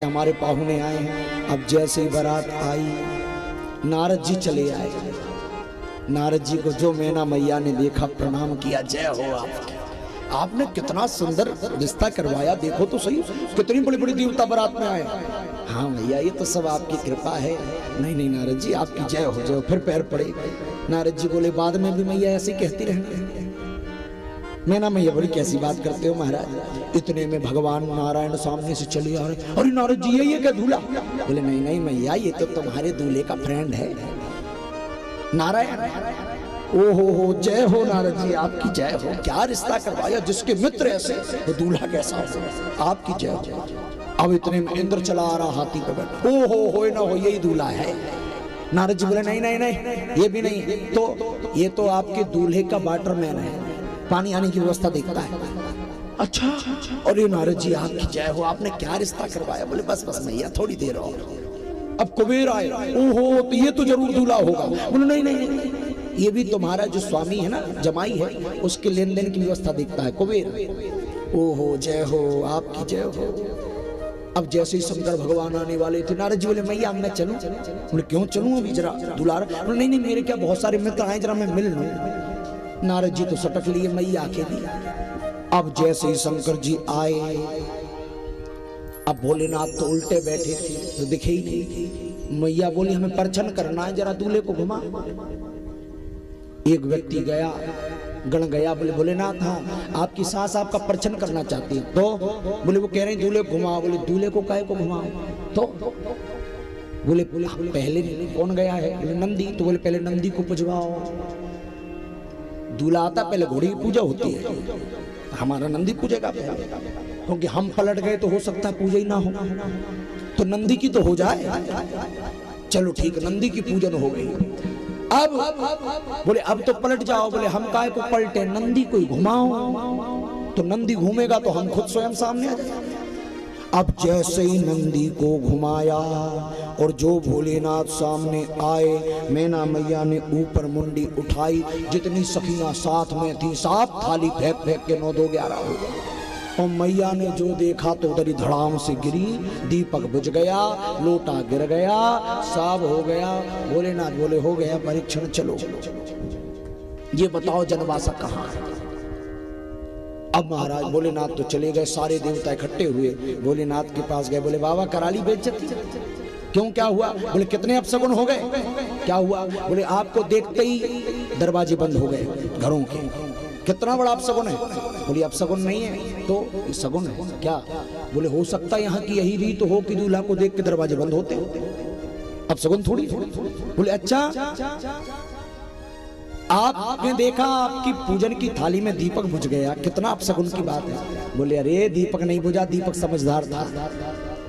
हमारे पाहुने आए हैं। अब जैसे ही बारात आई नारद जी चले आए। नारद जी को जो मैना मैया ने देखा प्रणाम किया, जय हो आपने कितना सुंदर रिश्ता करवाया, देखो तो सही कितनी बड़ी बड़ी देवता बारात में आए। हाँ मैया ये तो सब आपकी कृपा है। नहीं नहीं नारद जी आपकी जय हो, जय। फिर पैर पड़े। नारद जी बोले बाद में भी मैया ऐसी कहती रहेंगे। मैना मैया बोली कैसी बात करते हो महाराज। इतने में भगवान नारायण सामने से चले आ रहे। अरे नारद जी ये क्या दूल्हा? बोले नहीं नहीं मैया ये तो तुम्हारे दूल्हे का फ्रेंड है नारायण। ओहो हो जय हो नारद जी आपकी जय हो। क्या रिश्ता करवाया, जिसके मित्र ऐसे तो दूल्हा कैसा हो, आपकी जय हो। अब इतने में इंद्र चला आ रहा हाथी पे बैठ। ओहो हो ना हो यही दूल्हा है। नारद जी बोले नहीं नहीं नहीं ये भी नहीं, तो ये तो आपके दूल्हे का वाटरमैन है, पानी आने की व्यवस्था देखता है। अच्छा और ये नारद जी आपकी जय हो, आपने क्या रिश्ता करवाया? बोले बस बस मैया थोड़ी देर और। अब कुबेर आए। ओहो तो ये तो जरूर दूल्हा होगा। बोले नहीं नहीं नहीं ये भी तुम्हारा जो स्वामी है ना जमाई है उसके लेन देन की व्यवस्था देखता है कुबेर। ओहो जय हो आपकी जय हो। अब जैसे ही शंकर भगवान आने वाले थे नारद जी बोले मैया मैं चलूं? बोले क्यों चलूं अभी जरा दुलार? बोले नहीं नहीं मेरे क्या बहुत सारे मित्र आए जरा मैं मिल लूं। नारद जी तो सटक लिए मैया के लिए। अब जैसे ही शंकर जी आए, अब भोलेनाथ तो उल्टे बैठे थे तो दिखे ही नहीं। मैया बोली हमें परछन करना है, जरा दूल्हे को घुमा। एक व्यक्ति गया, गण गया। बोले भोलेनाथ हाँ आपकी सास आपका परछन करना चाहती है। तो बोले वो कह रहे दूल्हे को घुमाओ। बोले दूल्हे को काहे को घुमाओ? तो बोले पहले कौन गया है? बोले नंदी। तो बोले पहले नंदी को पुजवाओ। दूल्हा आता पहले घोड़ी की पूजा होती है, हमारा नंदी पूजेगा पहले, क्योंकि हम पलट गए तो हो सकता है पूजा ही ना हो, तो नंदी की तो हो जाए। चलो ठीक नंदी की पूजन हो गई। अब बोले अब तो पलट जाओ। बोले हम काहे को पलटे, नंदी को घुमाओ। तो नंदी घूमेगा तो हम खुद स्वयं सामने आ जाए। अब जैसे ही नंदी को घुमाया और जो भोलेनाथ सामने आए, मैना मैया ने ऊपर मुंडी उठाई। जितनी सखियां साथ में थी साफ थाली फेंक फेंक के 9 2 11 हो गया। और मैया ने जो देखा तो उधर ही धड़ाम से गिरी, दीपक बुझ गया, लोटा गिर गया, सब हो गया। भोलेनाथ बोले हो गया परीक्षण, चलो ये बताओ जनवासा कहाँ है? अब महाराज भोलेनाथ तो चले गए, सारे देवता इकट्ठे हुए भोलेनाथ के पास गए। बोले बाबा करा ली बेइज्जती? क्यों क्या हुआ? बोले कितने अपशगुन हो गए? क्या हुआ? बोले आपको देखते ही दरवाजे बंद हो गए घरों के। कितना बड़ा अपशगुन है? बोले अपशगुन नहीं है तो सगुन है। क्या? बोले हो सकता है यहाँ की यही रीत हो कि दूल्हा को देख के दरवाजे बंद होते, अपशगुन थोड़ी। बोले अच्छा आपने देखा आपकी पूजन की थाली में दीपक बुझ गया, कितना अपशगुन की बात है। बोले अरे दीपक नहीं बुझा, दीपक समझदार था।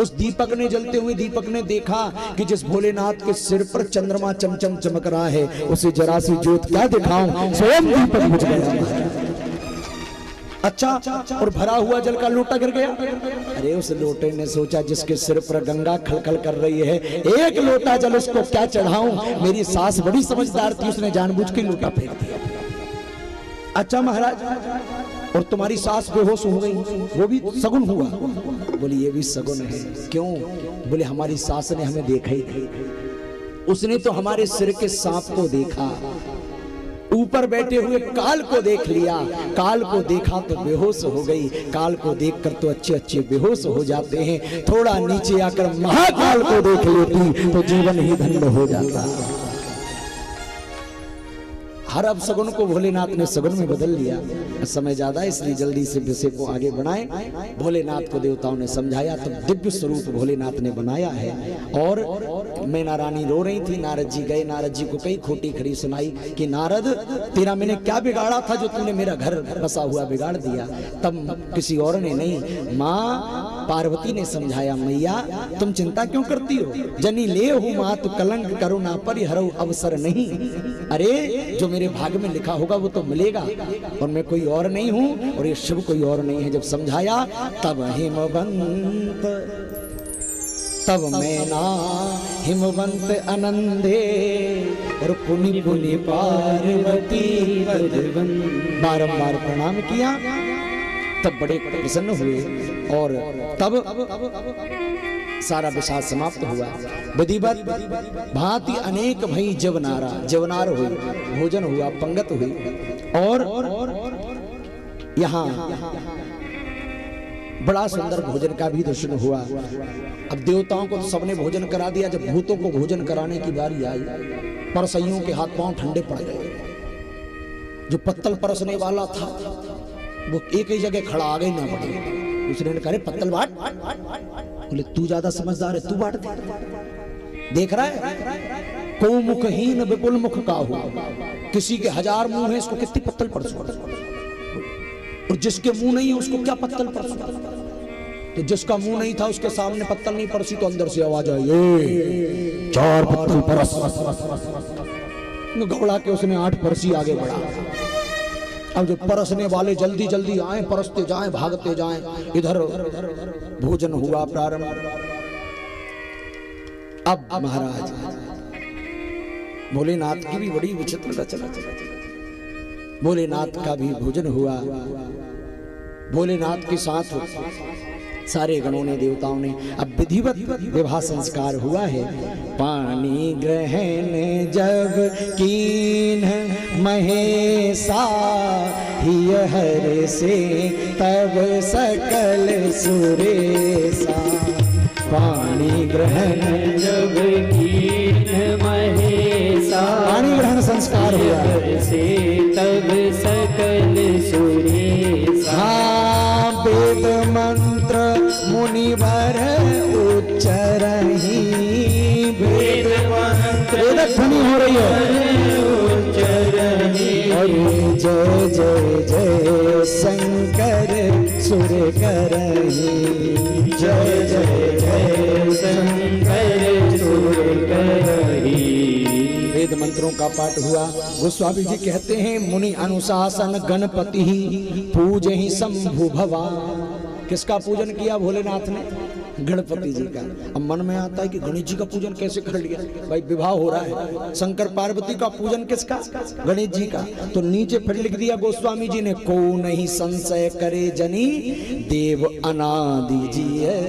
उस दीपक ने जलते हुए दीपक ने देखा कि जिस भोलेनाथ के सिर पर चंद्रमा चमचम चमक रहा है उसे जरा सी ज्योत क्या दिखाऊं, स्वयं दीपक बुझ गया। अच्छा और भरा हुआ जल का लोटा गिर गया। अरे उस लोटे ने सोचा जिसके सिर पर गंगा खलखल कर रही है, एक लोटा जल उसको क्या चढ़ाऊं। मेरी सास बड़ी समझदार थी, उसने जानबूझ के लोटा फेंक दिया। अच्छा महाराज और तुम्हारी सास बेहोश हो गई, वो भी सगुन हुआ? बोले ये भी सगुन है। क्यों? बोले हमारी सास ने हमें देखा ही नहीं, उसने तो हमारे सिर के सांप को देखा, ऊपर बैठे हुए काल को देख लिया, काल को देखा तो बेहोश हो गई। काल को देखकर तो अच्छे अच्छे बेहोश हो जाते हैं, थोड़ा नीचे आकर महाकाल को देख लेती तो जीवन ही धन्य हो जाता। हर अपशगुन को भोलेनाथ ने सगुन में बदल लिया। समय ज्यादा इसलिए जल्दी से विषय को आगे बढ़ाएं। भोलेनाथ को देवताओं ने समझाया तब दिव्य स्वरूप भोलेनाथ ने बनाया है। और मैना रानी रो रही थी, नारद जी गए, नारद जी को कई खोटी खड़ी सुनाई कि नारद तेरा मैंने क्या बिगाड़ा था जो तूने मेरा घर बसा हुआ बिगाड़ दिया। तब किसी और ने नहीं, माँ पार्वती ने समझाया मैया तुम चिंता क्यों करती हो, जनी ले हूँ माँ तो कलंक करुणा परिहरऊ अवसर नहीं। अरे जो मेरे भाग्य में लिखा होगा वो तो मिलेगा, और मैं कोई और नहीं हूँ और ये शिव कोई और नहीं है। जब समझाया तब हिमवंत, तब मैना हिमवंत आनंदे और पुनि पुनि पार्वती बारंबार प्रणाम किया। तब बड़े प्रसन्न हुए और तब सारा विषाद समाप्त हुआ। विधिवत भांति अनेक भई जवनारा, जवनार हुई, भोजन हुआ, पंगत हुई। और यहाँ बड़ा सुंदर भोजन का भी दर्शन हुआ। अब देवताओं को तो सबने भोजन करा दिया। जब भूतों को भोजन कराने की बारी आई, परसइयों के हाथ पांव ठंडे पड़ गए। जो पत्तल परसने वाला था वो एक ही जगह खड़ा, आगे ना बढ़े। दूसरे ने कहा पत्तल बांट। बोले तू ज्यादा समझदार है, तू बांट दे। देख रहा है को मुखहीन विपुल मुख का हो, किसी के 1000 मुंह है, इसको कितनी पत्तल परसो। और जिसके मुंह नहीं है उसको क्या पत्तल परसो। तो जिसका मुंह नहीं था उसके सामने पत्तल नहीं परसी तो अंदर से आवाज आई, ये 4 पत्तल परस। घबरा के उसने 8 परसी आगे बढ़ा। अब जो परसने वाले जल्दी जल्दी आए, परसते जाएं, भागते जाएं। इधर भोजन हुआ प्रारंभ। अब महाराज भोलेनाथ की भी बड़ी विचित्र रचना। भोलेनाथ का भी भोजन हुआ। भोलेनाथ के साथ सारे गणों ने, देवताओं ने। अब विधिवत विवाह संस्कार हुआ है। पानी ग्रहण जब कीन महेशा, हिय हर से तब सकल सुरेशा। पानी ग्रहण जब कीन महेशा, पानी ग्रहण संस्कार हुआ से तब सकल सुरेशा। वेद मंत्र मुनिवर उच्चरहि, वेद मंत्र ध्वनि हो रही है उच्चरहि। जय जय जय शंकर सुर करहि, जय जय जय शंकर सुर करहि। वेद मंत्रों का पाठ हुआ। गोस्वामी जी कहते हैं मुनि अनुशासन गणपति पूजे ही शंभु भवा। किसका पूजन किया भोलेनाथ ने? गणपति जी का। अब मन में आता है कि गणेश जी का पूजन कैसे कर लिया? भाई विवाह हो रहा है, शंकर पार्वती का पूजन किसका? गणेश जी का। तो नीचे फिर लिख दिया गोस्वामी जी ने, को नहीं संशय करे जनी देव अनादि जी है।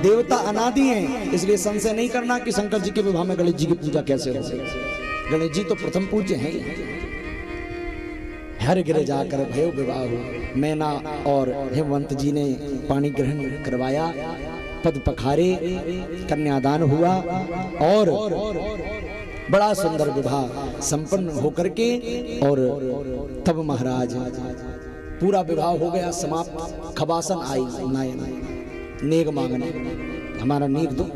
देवता अनादि हैं, इसलिए संशय नहीं करना कि शंकर जी के विवाह में गणेश जी की पूजा कैसे हो। गणेश जी तो प्रथम पूज्य हैं। हर गिर जाकर भयो विवाह हुआ। मैना और हेमवंत जी ने पानी ग्रहण करवाया, पद पखारे, कन्यादान हुआ और बड़ा सुंदर विवाह संपन्न होकर के। और तब महाराज पूरा विवाह हो गया, समाप्त। खबासन आई नायन नेग मांगने, हमारा नेग दो।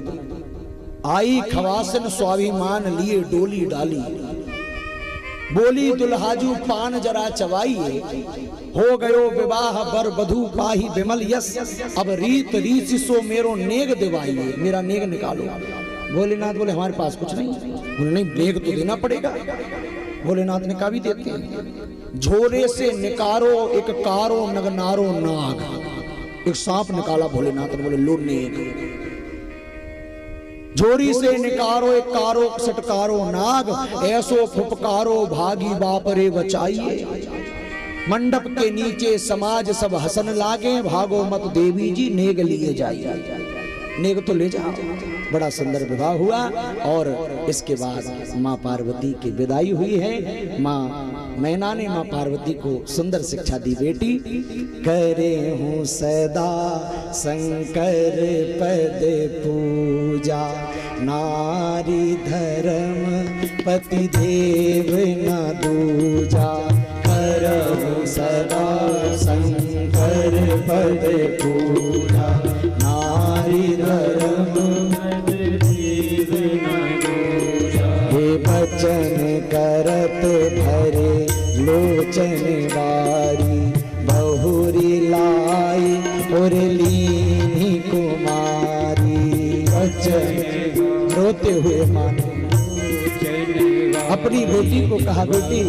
आई खवासन स्वाभिमान लिए डोली डाली, बोली दुल्हाजू पान जरा चवाइए। हो गयो विवाह बर बधू पाही विमल यस, अब रीत रीति सो मेरो नेग दिवाइए, मेरा नेग निकालो। भोलेनाथ बोले हमारे पास कुछ नहीं। बोले नहीं, नेग तो देना पड़ेगा। भोलेनाथ ने कहा भी देते हैं। झोरे से निकारो एक कारो नगनारो नाग, एक सांप निकाला भोलेनाथ ने। बोले लो नेग। झोरी से निकारो एक कारो सटकारो नाग, ऐसो फुपकारो भागी बाप रे बचाइए। मंडप के नीचे समाज सब हसन लागे, भागो मत देवी जी नेग लिए जाइए। नेग तो ले जाओ। बड़ा सुंदर विवाह हुआ। और इसके बाद माँ पार्वती की विदाई हुई है। माँ मैना ने माँ पार्वती को सुंदर शिक्षा दी, बेटी करे हूँ सदा शंकर पद पूजा, नारी धर्म पति देव न दूजा। करहूँ सदा शंकर पद पूजा, नारी धर्म पति देव न दूजा। हे बचन करत भरे लोचन बारी, बहुरी लाई और लीनी कुमारी। बचन रोते हुए माने अपनी बेटी को कहा, बेटी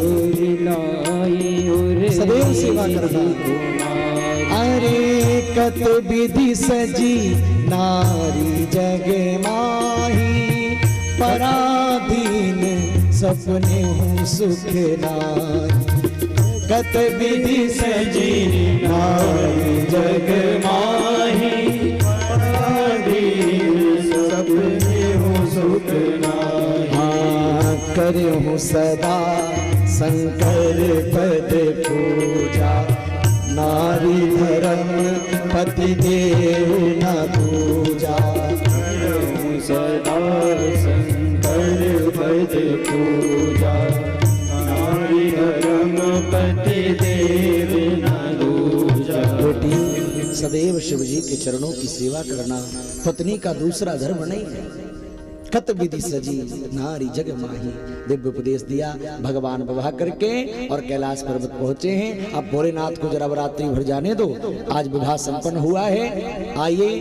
सदैव सेवा करना। अरे कत विधि सजी नारी जग माही, पराधीन सपने हूँ सुख नारी। कत विधि सजी नारी जग माही, पराधीन सदा शंकर पद पूजा, नारी धर्म पति देव न दूजा। सदा शंकर पद पूजा, नारी धर्म पति देव न दूजा। बेटी सदैव शिव जी के चरणों की सेवा करना पत्नी का दूसरा धर्म नहीं है। कत विधि सजी नारी जग माही, दिव्य उपदेश दिया भगवान विवाह करके और कैलाश पर्वत पहुंचे हैं। अब भोलेनाथ को जरा रात्रि भर जाने दो, आज विवाह संपन्न हुआ है। आइए